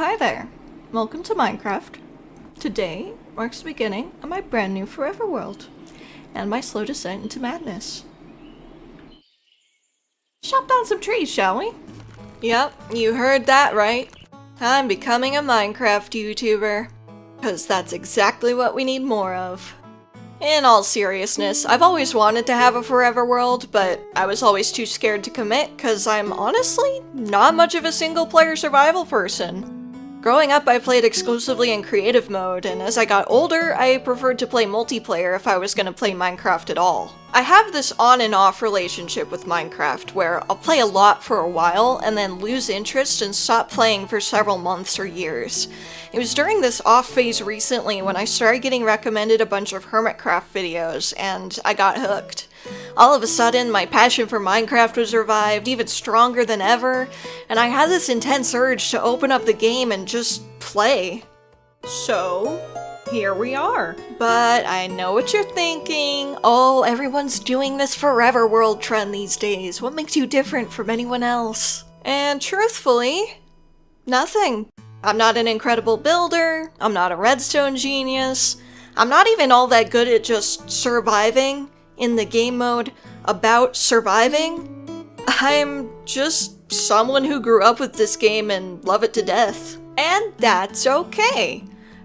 hi there. Welcome to Minecraft. Today marks the beginning of my brand new forever world, and my slow descent into madness. Chop down some trees, shall we? Yep, you heard that right. I'm becoming a Minecraft YouTuber. 'Cause that's exactly what we need more of. In all seriousness, I've always wanted to have a forever world, but I was always too scared to commit cause I'm honestly not much of a single player survival person. Growing up, I played exclusively in creative mode, and as I got older, I preferred to play multiplayer if I was gonna play Minecraft at all. I have this on and off relationship with Minecraft, where I'll play a lot for a while and then lose interest and stop playing for several months or years. It was during this off phase recently when I started getting recommended a bunch of Hermitcraft videos, and I got hooked. All of a sudden, my passion for Minecraft was revived, even stronger than ever, and I had this intense urge to open up the game and just play. So, here we are. But I know what you're thinking. Oh, everyone's doing this forever world trend these days. What makes you different from anyone else? And truthfully, nothing. I'm not an incredible builder, I'm not a redstone genius, I'm not even all that good at just surviving in the game mode about surviving. I'm just someone who grew up with this game and love it to death. And that's okay.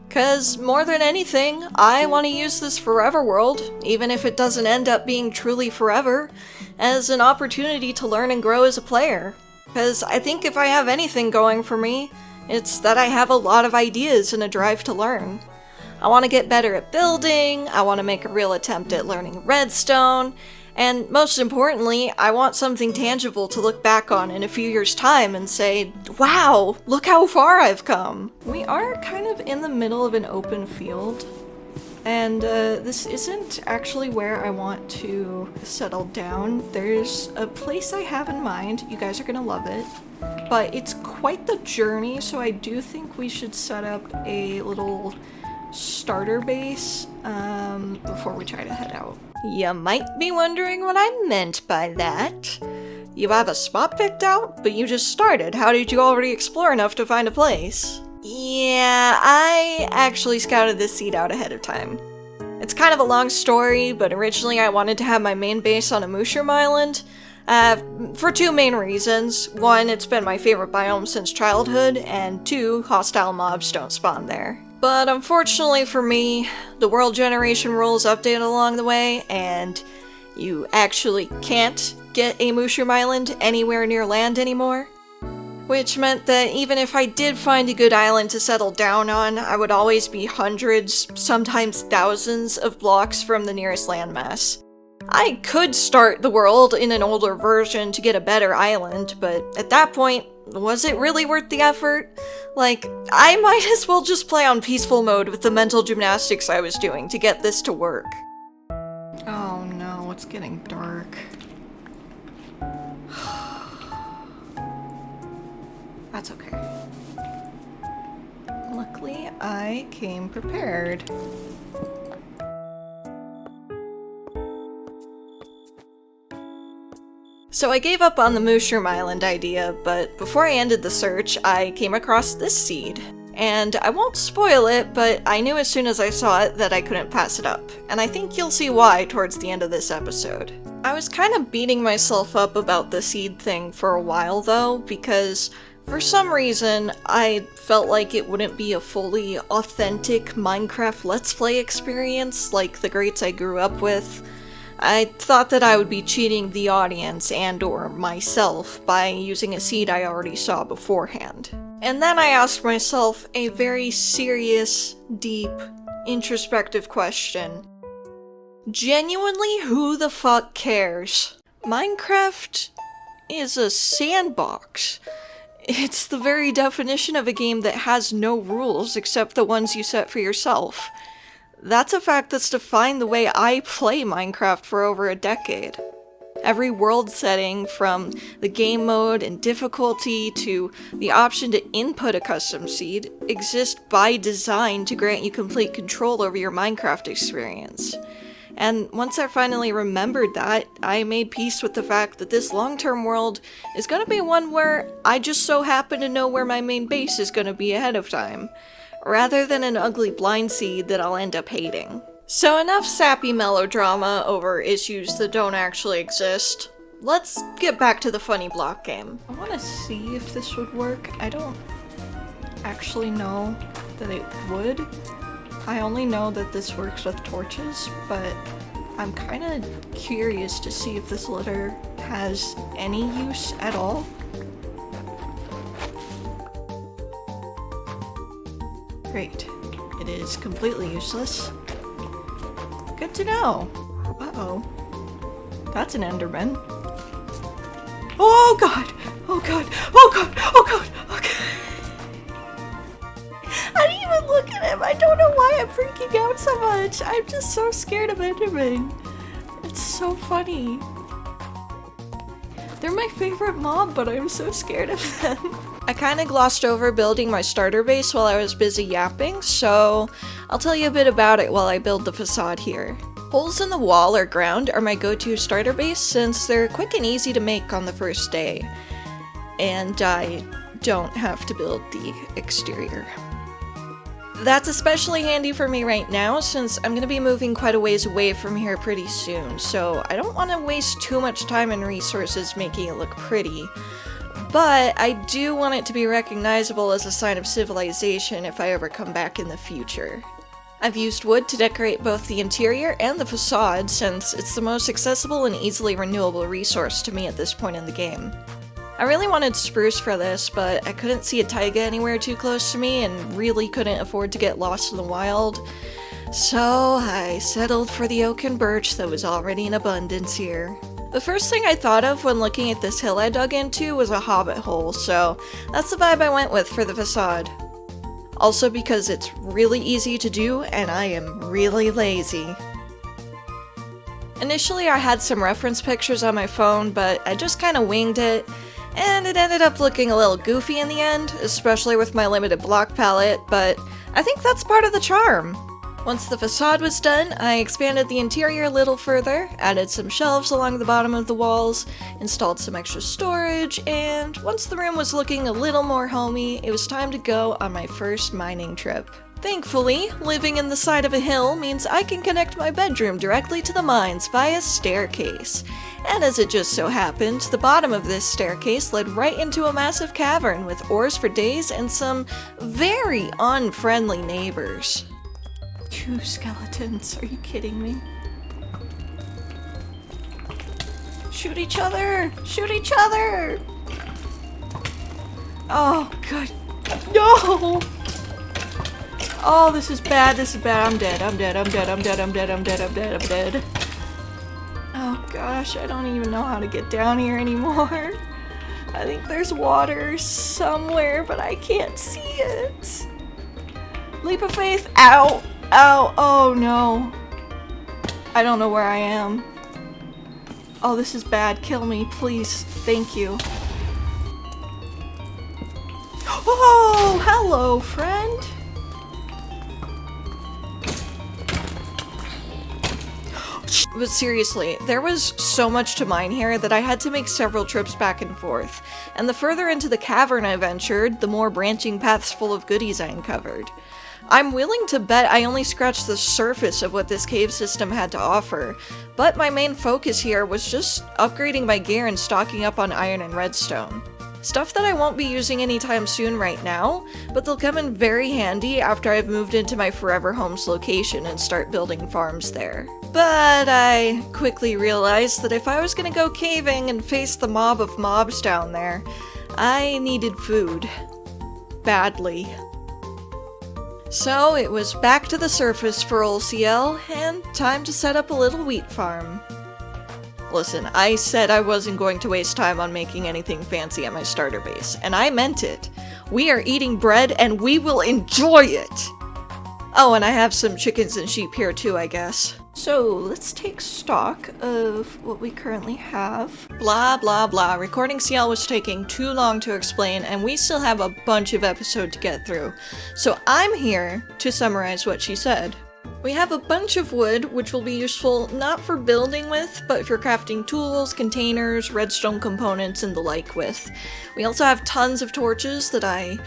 'Cause more than anything, I want to use this forever world, even if it doesn't end up being truly forever, as an opportunity to learn and grow as a player. 'Cause I think if I have anything going for me, it's that I have a lot of ideas and a drive to learn. I want to get better at building, I want to make a real attempt at learning redstone, and most importantly, I want something tangible to look back on in a few years' time and say, wow, look how far I've come. We are kind of in the middle of an open field, and this isn't actually where I want to settle down. There's a place I have in mind, you guys are gonna love it, but it's quite the journey, so I do think we should set up a little starter base before we try to head out. You might be wondering what I meant by that. You have a spot picked out, but you just started. How did you already explore enough to find a place? Yeah, I actually scouted this seed out ahead of time. It's kind of a long story, but originally I wanted to have my main base on a mushroom island, for two main reasons. One, it's been my favorite biome since childhood, and two, hostile mobs don't spawn there. But unfortunately for me, the world generation rules updated along the way, and you actually can't get a mushroom island anywhere near land anymore. Which meant that even if I did find a good island to settle down on, I would always be hundreds, sometimes thousands of blocks from the nearest landmass. I could start the world in an older version to get a better island, but at that point, was it really worth the effort? Like, I might as well just play on peaceful mode with the mental gymnastics I was doing to get this to work. Oh no, it's getting dark. That's okay. Luckily, I came prepared. So I gave up on the mushroom island idea, but before I ended the search, I came across this seed. And I won't spoil it, but I knew as soon as I saw it that I couldn't pass it up. And I think you'll see why towards the end of this episode. I was kind of beating myself up about the seed thing for a while though, because for some reason, I felt like it wouldn't be a fully authentic Minecraft Let's Play experience like the greats I grew up with. I thought that I would be cheating the audience and/or myself by using a seed I already saw beforehand. And then I asked myself a very serious, deep, introspective question. Genuinely, who the fuck cares? Minecraft is a sandbox. It's the very definition of a game that has no rules except the ones you set for yourself. That's a fact that's defined the way I play Minecraft for over a decade. Every world setting, from the game mode and difficulty to the option to input a custom seed, exists by design to grant you complete control over your Minecraft experience. And once I finally remembered that, I made peace with the fact that this long-term world is gonna be one where I just so happen to know where my main base is gonna be ahead of time, rather than an ugly blind seed that I'll end up hating. So enough sappy melodrama over issues that don't actually exist. Let's get back to the funny block game. I want to see if this would work. I don't actually know that it would. I only know that this works with torches, but I'm kind of curious to see if this litter has any use at all. Great. It is completely useless. Good to know. Uh-oh. That's an Enderman. Oh god! Oh god! Oh god! Oh god! Oh god! I didn't even look at him! I don't know why I'm freaking out so much! I'm just so scared of Enderman. It's so funny. They're my favorite mob, but I'm so scared of them. I kinda glossed over building my starter base while I was busy yapping, so I'll tell you a bit about it while I build the facade here. Holes in the wall or ground are my go-to starter base since they're quick and easy to make on the first day. And I don't have to build the exterior. That's especially handy for me right now since I'm gonna be moving quite a ways away from here pretty soon, so I don't want to waste too much time and resources making it look pretty. But I do want it to be recognizable as a sign of civilization if I ever come back in the future. I've used wood to decorate both the interior and the facade since it's the most accessible and easily renewable resource to me at this point in the game. I really wanted spruce for this, but I couldn't see a taiga anywhere too close to me and really couldn't afford to get lost in the wild, so I settled for the oak and birch that was already in abundance here. The first thing I thought of when looking at this hill I dug into was a hobbit hole, so that's the vibe I went with for the facade. Also because it's really easy to do and I am really lazy. Initially I had some reference pictures on my phone, but I just kinda winged it, and it ended up looking a little goofy in the end, especially with my limited block palette, but I think that's part of the charm. Once the facade was done, I expanded the interior a little further, added some shelves along the bottom of the walls, installed some extra storage, and once the room was looking a little more homey, it was time to go on my first mining trip. Thankfully, living in the side of a hill means I can connect my bedroom directly to the mines via staircase. And as it just so happened, the bottom of this staircase led right into a massive cavern with ores for days and some very unfriendly neighbors. 2 skeletons, are you kidding me? Shoot each other! Shoot each other! Oh, God. No! Oh, this is bad, this is bad. I'm dead, I'm dead, I'm dead, I'm dead, I'm dead, I'm dead, I'm dead, I'm dead. Oh gosh, I don't even know how to get down here anymore. I think there's water somewhere, but I can't see it. Leap of faith. Ow! Ow! Oh no. I don't know where I am. Oh, this is bad. Kill me, please. Thank you. Oh, hello, friend. But seriously, there was so much to mine here that I had to make several trips back and forth, and the further into the cavern I ventured, the more branching paths full of goodies I uncovered. I'm willing to bet I only scratched the surface of what this cave system had to offer, but my main focus here was just upgrading my gear and stocking up on iron and redstone. Stuff that I won't be using anytime soon right now, but they'll come in very handy after I've moved into my forever home's location and start building farms there. But I quickly realized that if I was gonna go caving and face the mob of mobs down there, I needed food. Badly. So it was back to the surface for OLCL, and time to set up a little wheat farm. Listen, I said I wasn't going to waste time on making anything fancy at my starter base, and I meant it. We are eating bread, and we will enjoy it! Oh, and I have some chickens and sheep here too, I guess. So, let's take stock of what we currently have. Blah blah blah, recording CL was taking too long to explain, and we still have a bunch of episode to get through. So I'm here to summarize what she said. We have a bunch of wood, which will be useful not for building with, but for crafting tools, containers, redstone components, and the like with. We also have tons of torches that I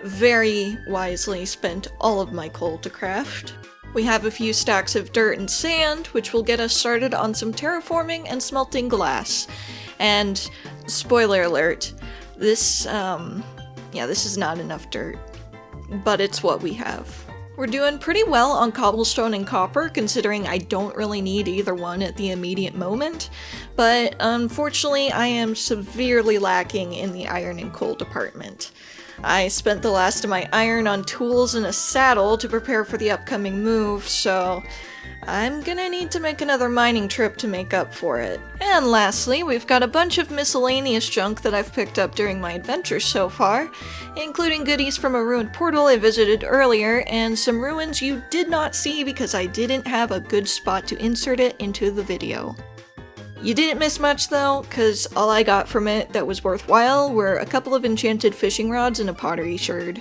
very wisely spent all of my coal to craft. We have a few stacks of dirt and sand, which will get us started on some terraforming and smelting glass. And, spoiler alert, this is not enough dirt, but it's what we have. We're doing pretty well on cobblestone and copper, considering I don't really need either one at the immediate moment, but unfortunately I am severely lacking in the iron and coal department. I spent the last of my iron on tools and a saddle to prepare for the upcoming move, so I'm gonna need to make another mining trip to make up for it. And lastly, we've got a bunch of miscellaneous junk that I've picked up during my adventures so far, including goodies from a ruined portal I visited earlier, and some ruins you did not see because I didn't have a good spot to insert it into the video. You didn't miss much though, cause all I got from it that was worthwhile were a couple of enchanted fishing rods and a pottery sherd.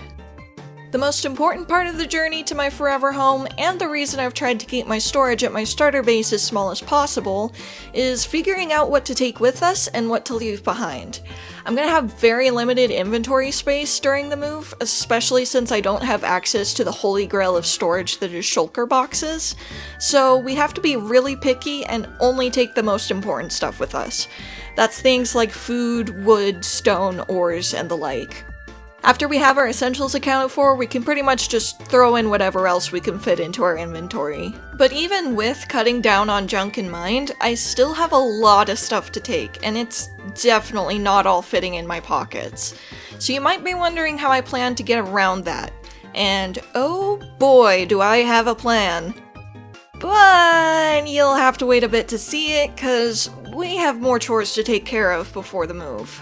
The most important part of the journey to my forever home, and the reason I've tried to keep my storage at my starter base as small as possible, is figuring out what to take with us and what to leave behind. I'm gonna have very limited inventory space during the move, especially since I don't have access to the holy grail of storage that is shulker boxes, so we have to be really picky and only take the most important stuff with us. That's things like food, wood, stone, ores, and the like. After we have our essentials accounted for, we can pretty much just throw in whatever else we can fit into our inventory. But even with cutting down on junk in mind, I still have a lot of stuff to take, and it's definitely not all fitting in my pockets. So you might be wondering how I plan to get around that. And oh boy, do I have a plan. But you'll have to wait a bit to see it, cause we have more chores to take care of before the move.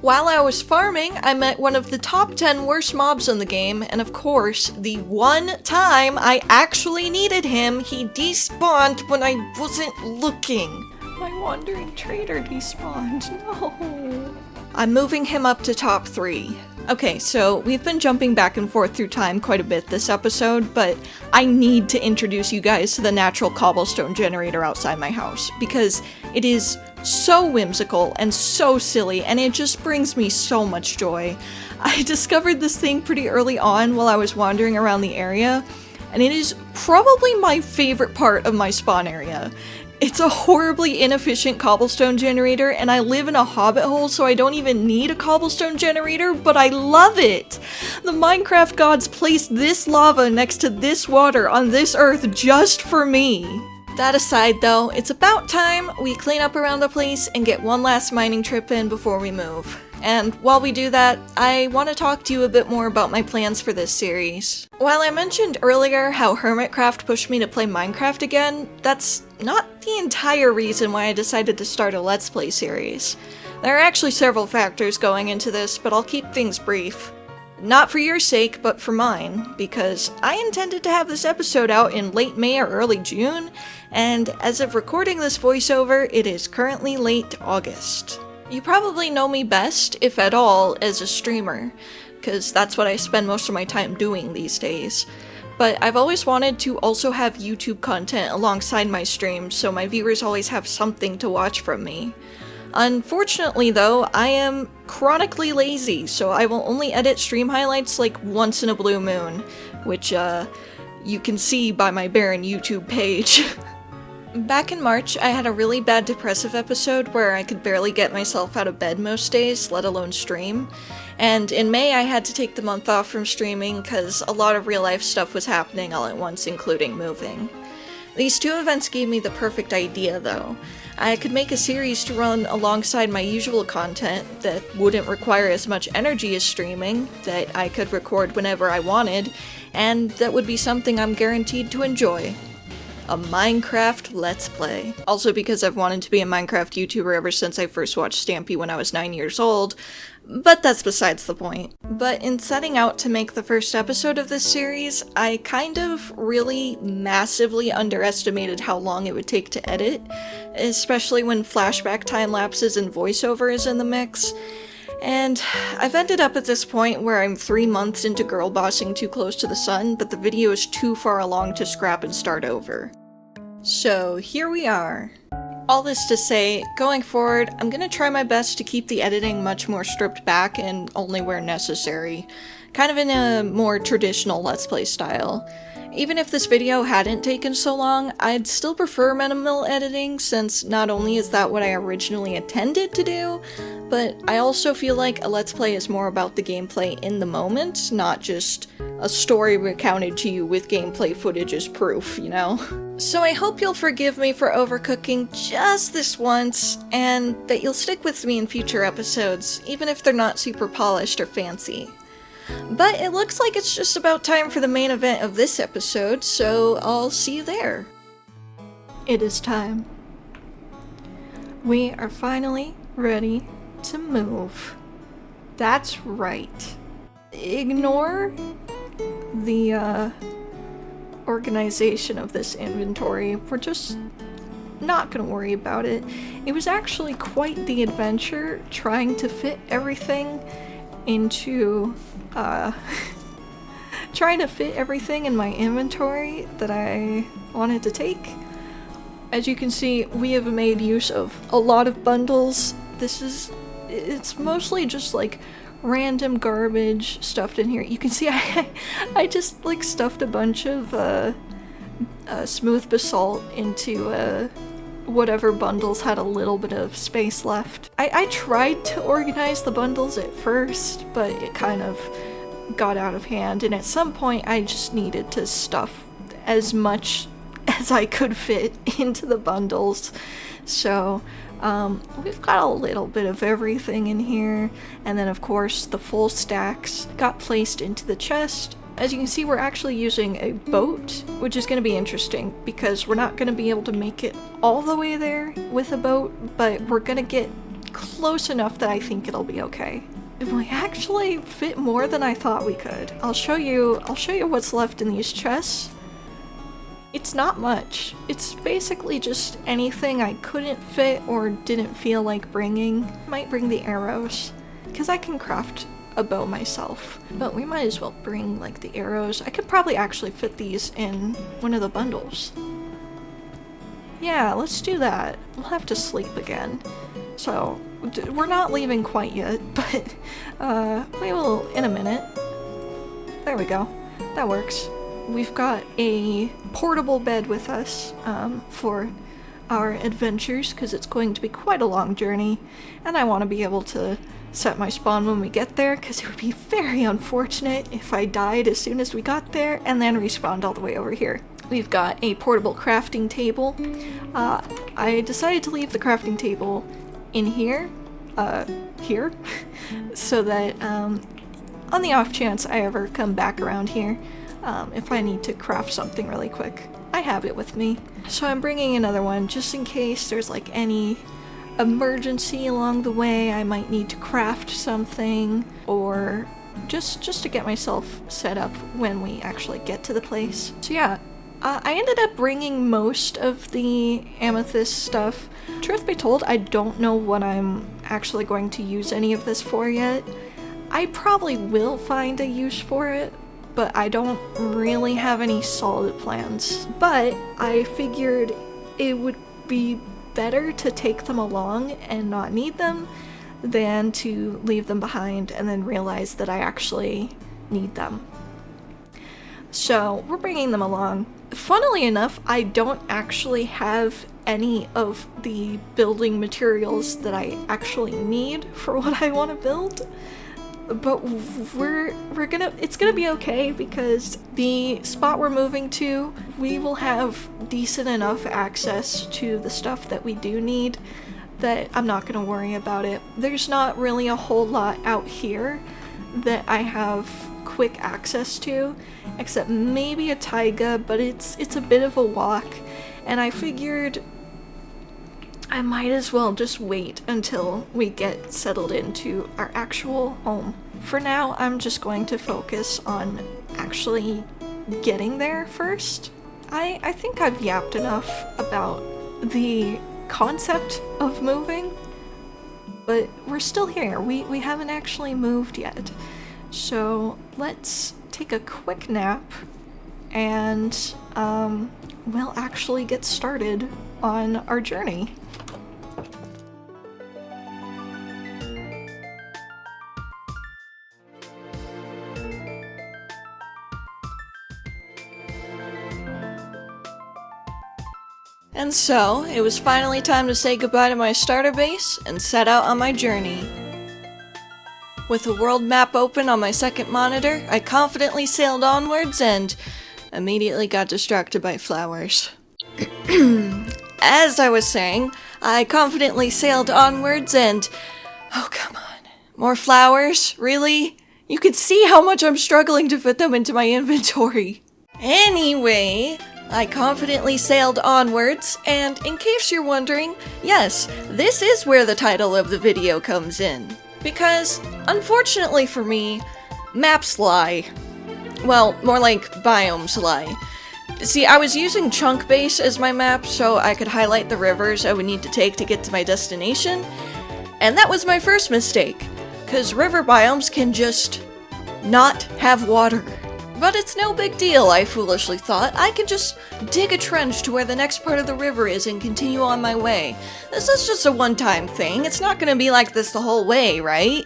While I was farming, I met one of the top 10 worst mobs in the game, and of course, the one time I actually needed him, he despawned when I wasn't looking. My wandering trader despawned, no. I'm moving him up to top 3. Okay, so we've been jumping back and forth through time quite a bit this episode, but I need to introduce you guys to the natural cobblestone generator outside my house, because it is so whimsical and so silly, and it just brings me so much joy. I discovered this thing pretty early on while I was wandering around the area, and it is probably my favorite part of my spawn area. It's a horribly inefficient cobblestone generator, and I live in a hobbit hole, so I don't even need a cobblestone generator, but I love it! The Minecraft gods placed this lava next to this water on this earth just for me. That aside though, it's about time we clean up around the place and get one last mining trip in before we move. And while we do that, I want to talk to you a bit more about my plans for this series. While I mentioned earlier how Hermitcraft pushed me to play Minecraft again, that's not the entire reason why I decided to start a Let's Play series. There are actually several factors going into this, but I'll keep things brief. Not for your sake, but for mine, because I intended to have this episode out in late May or early June, and as of recording this voiceover, it is currently late August. You probably know me best, if at all, as a streamer, because that's what I spend most of my time doing these days. But I've always wanted to also have YouTube content alongside my streams, so my viewers always have something to watch from me. Unfortunately though, I am chronically lazy, so I will only edit stream highlights like once in a blue moon, which you can see by my barren YouTube page. Back in March, I had a really bad depressive episode where I could barely get myself out of bed most days, let alone stream. And in May, I had to take the month off from streaming because a lot of real life stuff was happening all at once, including moving. These two events gave me the perfect idea though. I could make a series to run alongside my usual content that wouldn't require as much energy as streaming, that I could record whenever I wanted, and that would be something I'm guaranteed to enjoy. A Minecraft Let's Play. Also because I've wanted to be a Minecraft YouTuber ever since I first watched Stampy when I was 9 years old, but that's besides the point. But in setting out to make the first episode of this series, I kind of really massively underestimated how long it would take to edit, especially when flashback time lapses and voiceover is in the mix. And I've ended up at this point where I'm 3 months into girl bossing Too Close to the Sun, but the video is too far along to scrap and start over. So here we are. All this to say, going forward, I'm gonna try my best to keep the editing much more stripped back and only where necessary. Kind of in a more traditional Let's Play style. Even if this video hadn't taken so long, I'd still prefer minimal editing, since not only is that what I originally intended to do, but I also feel like a Let's Play is more about the gameplay in the moment, not just a story recounted to you with gameplay footage as proof, you know? So I hope you'll forgive me for overcooking just this once, and that you'll stick with me in future episodes, even if they're not super polished or fancy. But it looks like it's just about time for the main event of this episode, so I'll see you there. It is time. We are finally ready to move. That's right. Ignore the organization of this inventory. We're just not gonna worry about it. It was actually quite the adventure trying to fit everything into trying to fit everything in my inventory that I wanted to take. As you can see, we have made use of a lot of bundles. It's mostly just like random garbage stuffed in here. You can see I just like stuffed a bunch of smooth basalt into whatever bundles had a little bit of space left. I tried to organize the bundles at first, but it kind of got out of hand, and at some point I just needed to stuff as much as I could fit into the bundles. So we've got a little bit of everything in here, and then of course the full stacks got placed into the chest. As you can see, we're actually using a boat, which is going to be interesting because we're not going to be able to make it all the way there with a boat, but we're going to get close enough that I think it'll be okay. We actually fit more than I thought we could. I'll show you what's left in these chests. It's not much. It's basically just anything I couldn't fit or didn't feel like bringing. Might bring the arrows, because I can craft a bow myself, but we might as well bring like the arrows. I could probably actually fit these in one of the bundles. Yeah, let's do that. We'll have to sleep again. So we're not leaving quite yet, but we will in a minute. There we go. That works. We've got a portable bed with us for our adventures, because it's going to be quite a long journey, and I want to be able to set my spawn when we get there, because it would be very unfortunate if I died as soon as we got there and then respawned all the way over here. We've got a portable crafting table. I decided to leave the crafting table in here, so that on the off chance I ever come back around here, if I need to craft something really quick, I have it with me. So I'm bringing another one just in case there's like any emergency along the way. I might need to craft something, or just to get myself set up when we actually get to the place. So yeah, I ended up bringing most of the amethyst stuff. Truth be told, I don't know what I'm actually going to use any of this for yet. I probably will find a use for it, but I don't really have any solid plans. But I figured it would be better to take them along and not need them than to leave them behind and then realize that I actually need them. So we're bringing them along. Funnily enough, I don't actually have any of the building materials that I actually need for what I want to build. But it's gonna be okay, because the spot we're moving to, we will have decent enough access to the stuff that we do need that I'm not gonna worry about it. There's not really a whole lot out here that I have quick access to, except maybe a taiga, but it's a bit of a walk, and I figured I might as well just wait until we get settled into our actual home. For now, I'm just going to focus on actually getting there first. I think I've yapped enough about the concept of moving. But we're still here. We haven't actually moved yet. So let's take a quick nap and we'll actually get started on our journey. And so, it was finally time to say goodbye to my starter base and set out on my journey. With the world map open on my second monitor, I confidently sailed onwards and immediately got distracted by flowers. As I was saying, I confidently sailed onwards and... oh, come on. More flowers? Really? You can see how much I'm struggling to fit them into my inventory. Anyway... I confidently sailed onwards, and in case you're wondering, yes, this is where the title of the video comes in. Because, unfortunately for me, maps lie. Well, more like biomes lie. See, I was using chunk base as my map so I could highlight the rivers I would need to take to get to my destination, and that was my first mistake, because river biomes can just not have water. But it's no big deal, I foolishly thought. I can just dig a trench to where the next part of the river is and continue on my way. This is just a one-time thing. It's not gonna be like this the whole way, right?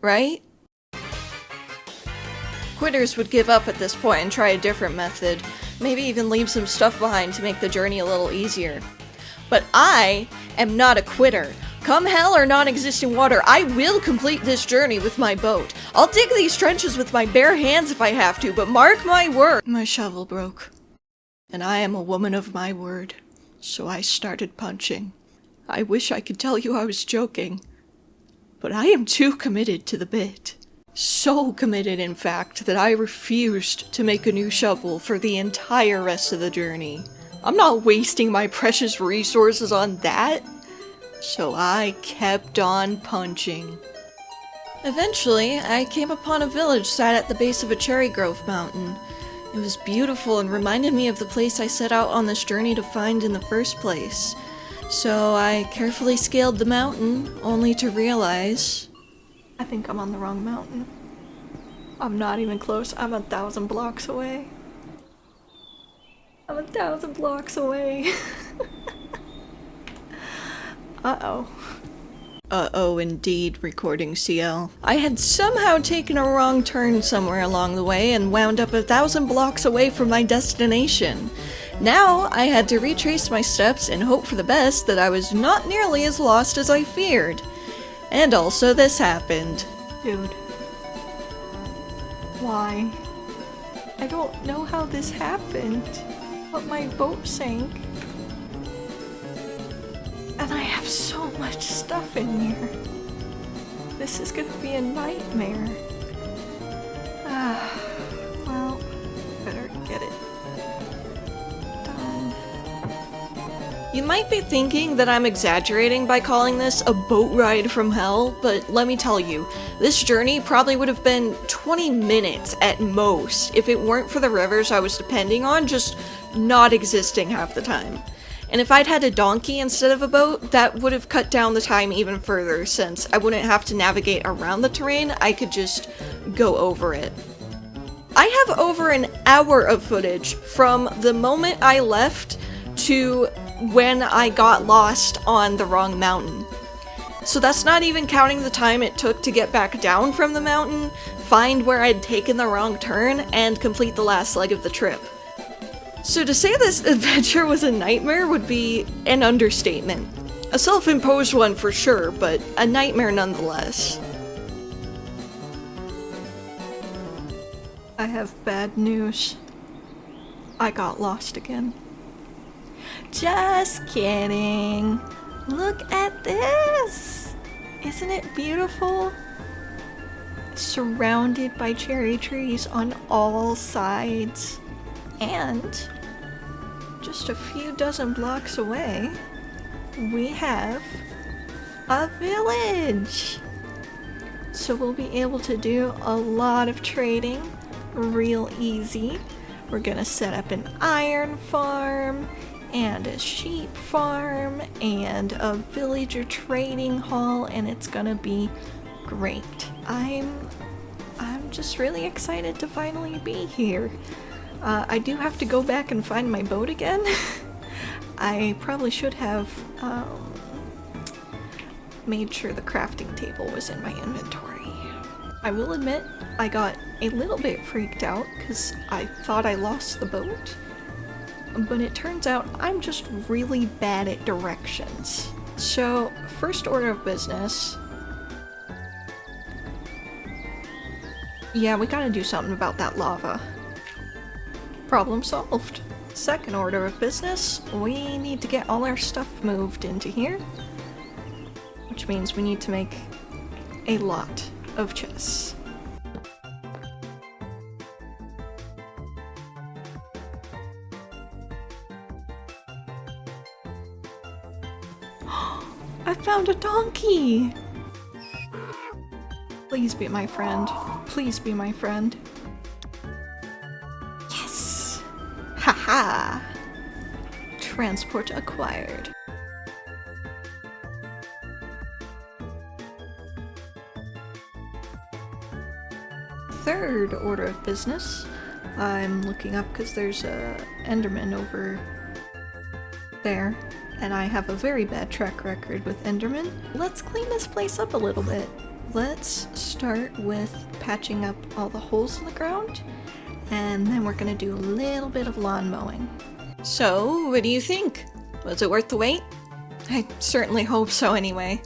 Right? Quitters would give up at this point and try a different method. Maybe even leave some stuff behind to make the journey a little easier. But I am not a quitter. Come hell or non-existent water, I will complete this journey with my boat. I'll dig these trenches with my bare hands if I have to, but mark my word. My shovel broke, and I am a woman of my word, so I started punching. I wish I could tell you I was joking, but I am too committed to the bit. So committed, in fact, that I refused to make a new shovel for the entire rest of the journey. I'm not wasting my precious resources on that. So I kept on punching. Eventually, I came upon a village sat at the base of a cherry grove mountain. It was beautiful and reminded me of the place I set out on this journey to find in the first place. So I carefully scaled the mountain, only to realize... I think I'm on the wrong mountain. I'm not even close. I'm 1,000 blocks away. I'm 1,000 blocks away. Uh-oh. Uh-oh indeed, recording CL. I had somehow taken a wrong turn somewhere along the way and wound up 1,000 blocks away from my destination. Now, I had to retrace my steps and hope for the best that I was not nearly as lost as I feared. And also this happened. Dude. Why? I don't know how this happened, but my boat sank. And I have so much stuff in here. This is gonna be a nightmare. Well, better get it done. You might be thinking that I'm exaggerating by calling this a boat ride from hell, but let me tell you, this journey probably would have been 20 minutes at most if it weren't for the rivers I was depending on just not existing half the time. And if I'd had a donkey instead of a boat, that would have cut down the time even further, since I wouldn't have to navigate around the terrain, I could just go over it. I have over an hour of footage from the moment I left to when I got lost on the wrong mountain. So that's not even counting the time it took to get back down from the mountain, find where I'd taken the wrong turn, and complete the last leg of the trip. So to say this adventure was a nightmare would be an understatement. A self-imposed one for sure, but a nightmare nonetheless. I have bad news. I got lost again. Just kidding. Look at this! Isn't it beautiful? Surrounded by cherry trees on all sides. And just a few dozen blocks away, we have a village. So we'll be able to do a lot of trading real easy. We're gonna set up an iron farm and a sheep farm and a villager trading hall, and it's gonna be great. I'm just really excited to finally be here. I do have to go back and find my boat again. I probably should have made sure the crafting table was in my inventory. I will admit, I got a little bit freaked out because I thought I lost the boat, but it turns out I'm just really bad at directions. So, first order of business. Yeah, we gotta do something about that lava. Problem solved. Second order of business, we need to get all our stuff moved into here, which means we need to make a lot of chests. I found a donkey! Please be my friend. Please be my friend. Yes! Haha! Transport acquired. Third order of business. I'm looking up because there's a Enderman over there, and I have a very bad track record with Enderman. Let's clean this place up a little bit. Let's start with patching up all the holes in the ground, and then we're gonna do a little bit of lawn mowing. So, what do you think? Was it worth the wait? I certainly hope so anyway.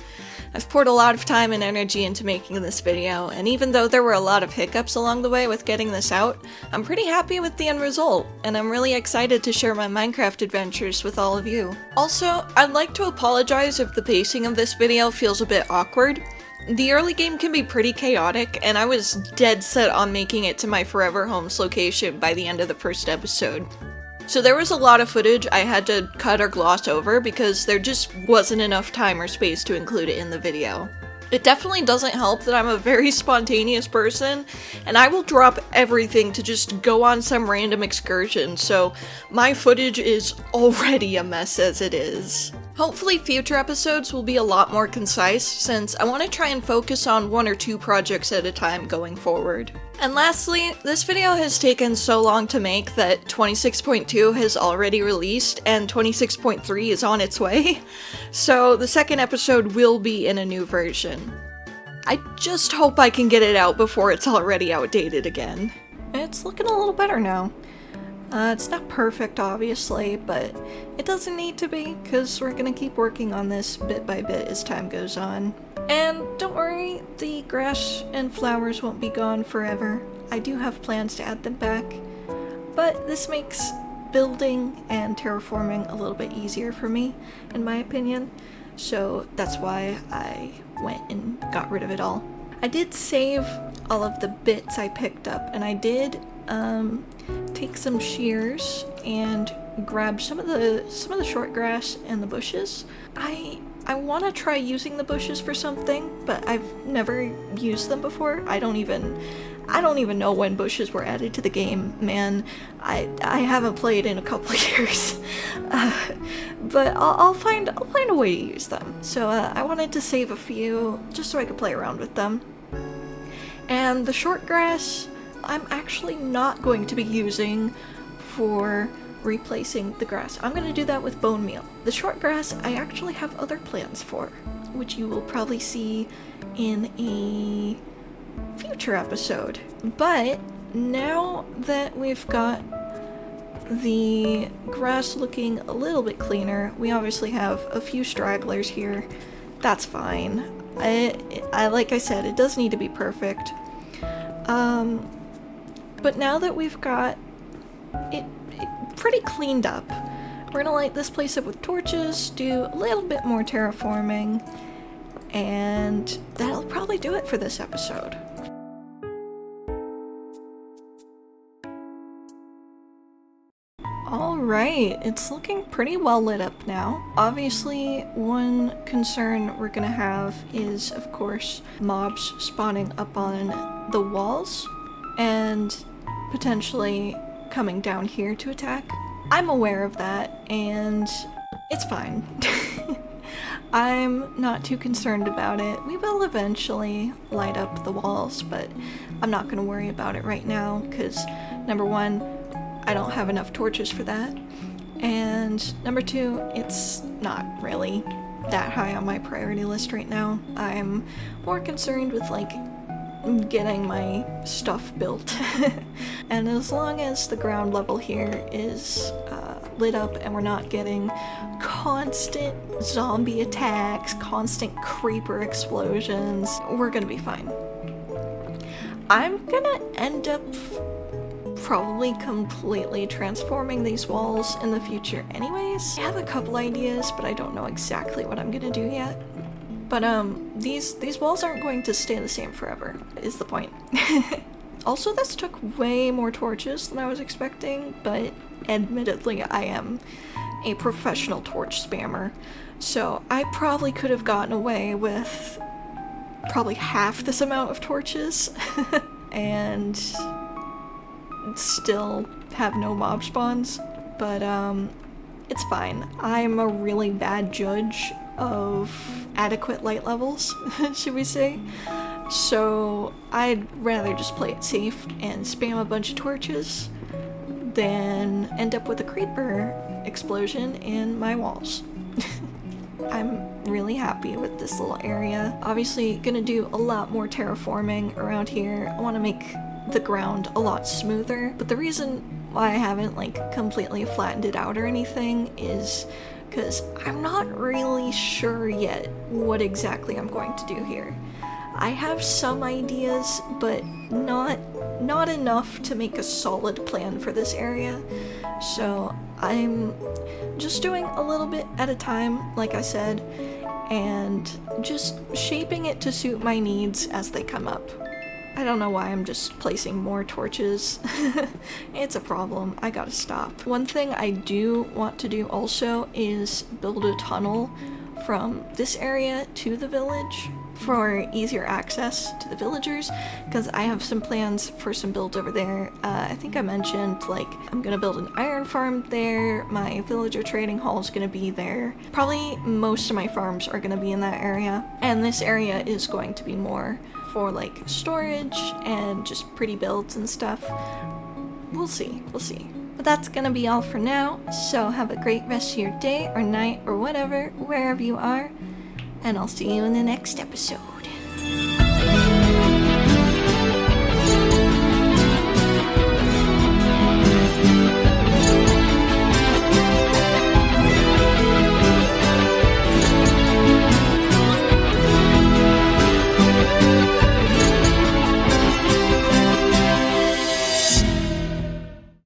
I've poured a lot of time and energy into making this video, and even though there were a lot of hiccups along the way with getting this out, I'm pretty happy with the end result, and I'm really excited to share my Minecraft adventures with all of you. Also, I'd like to apologize if the pacing of this video feels a bit awkward. The early game can be pretty chaotic, and I was dead set on making it to my forever home's location by the end of the first episode. So there was a lot of footage I had to cut or gloss over because there just wasn't enough time or space to include it in the video. It definitely doesn't help that I'm a very spontaneous person, and I will drop everything to just go on some random excursion, so my footage is already a mess as it is. Hopefully future episodes will be a lot more concise, since I want to try and focus on 1 or 2 projects at a time going forward. And lastly, this video has taken so long to make that 26.2 has already released and 26.3 is on its way, so the second episode will be in a new version. I just hope I can get it out before it's already outdated again. It's looking a little better now. It's not perfect, obviously, but it doesn't need to be, because we're gonna keep working on this bit by bit as time goes on. And don't worry, the grass and flowers won't be gone forever. I do have plans to add them back, but this makes building and terraforming a little bit easier for me, in my opinion, so that's why I went and got rid of it all. I did save all of the bits I picked up, and I did take some shears and grab some of the short grass and the bushes. I want to try using the bushes for something, but I've never used them before. I don't even know when bushes were added to the game, man. I haven't played in a couple of years, but I'll find a way to use them. So I wanted to save a few just so I could play around with them. And the short grass, I'm actually not going to be using for replacing the grass. I'm going to do that with bone meal. The short grass I actually have other plans for, which you will probably see in a future episode. But now that we've got the grass looking a little bit cleaner, we obviously have a few stragglers here. That's fine. I like I said, it does need to be perfect. But now that we've got it pretty cleaned up, we're gonna light this place up with torches, do a little bit more terraforming, and that'll probably do it for this episode. Alright, it's looking pretty well lit up now. Obviously, one concern we're gonna have is, of course, mobs spawning up on the walls and potentially coming down here to attack. I'm aware of that, and it's fine. I'm not too concerned about it. We will eventually light up the walls, but I'm not going to worry about it right now, because number one, I don't have enough torches for that, and number two, it's not really that high on my priority list right now. I'm more concerned with, like, getting my stuff built. And as long as the ground level here is lit up and we're not getting constant zombie attacks, constant creeper explosions, we're gonna be fine. I'm gonna end up probably completely transforming these walls in the future anyways. I have a couple ideas, but I don't know exactly what I'm gonna do yet. But these walls aren't going to stay the same forever, is the point. Also, this took way more torches than I was expecting, but admittedly I am a professional torch spammer, so I probably could have gotten away with probably half this amount of torches and still have no mob spawns, but it's fine. I'm a really bad judge of adequate light levels, should we say. So I'd rather just play it safe and spam a bunch of torches than end up with a creeper explosion in my walls. I'm really happy with this little area. Obviously gonna do a lot more terraforming around here. I want to make the ground a lot smoother, but the reason why I haven't like completely flattened it out or anything is because I'm not really sure yet what exactly I'm going to do here. I have some ideas, but not enough to make a solid plan for this area. So I'm just doing a little bit at a time, like I said, and just shaping it to suit my needs as they come up. I don't know why I'm just placing more torches. It's a problem. I gotta stop. One thing I do want to do also is build a tunnel from this area to the village for easier access to the villagers, because I have some plans for some builds over there. I think I mentioned, like, I'm gonna build an iron farm there, my villager trading hall is gonna be there. Probably most of my farms are gonna be in that area, and this area is going to be more for like storage and just pretty builds and stuff. We'll see. But that's gonna be all for now, so have a great rest of your day or night or whatever, wherever you are, and I'll see you in the next episode.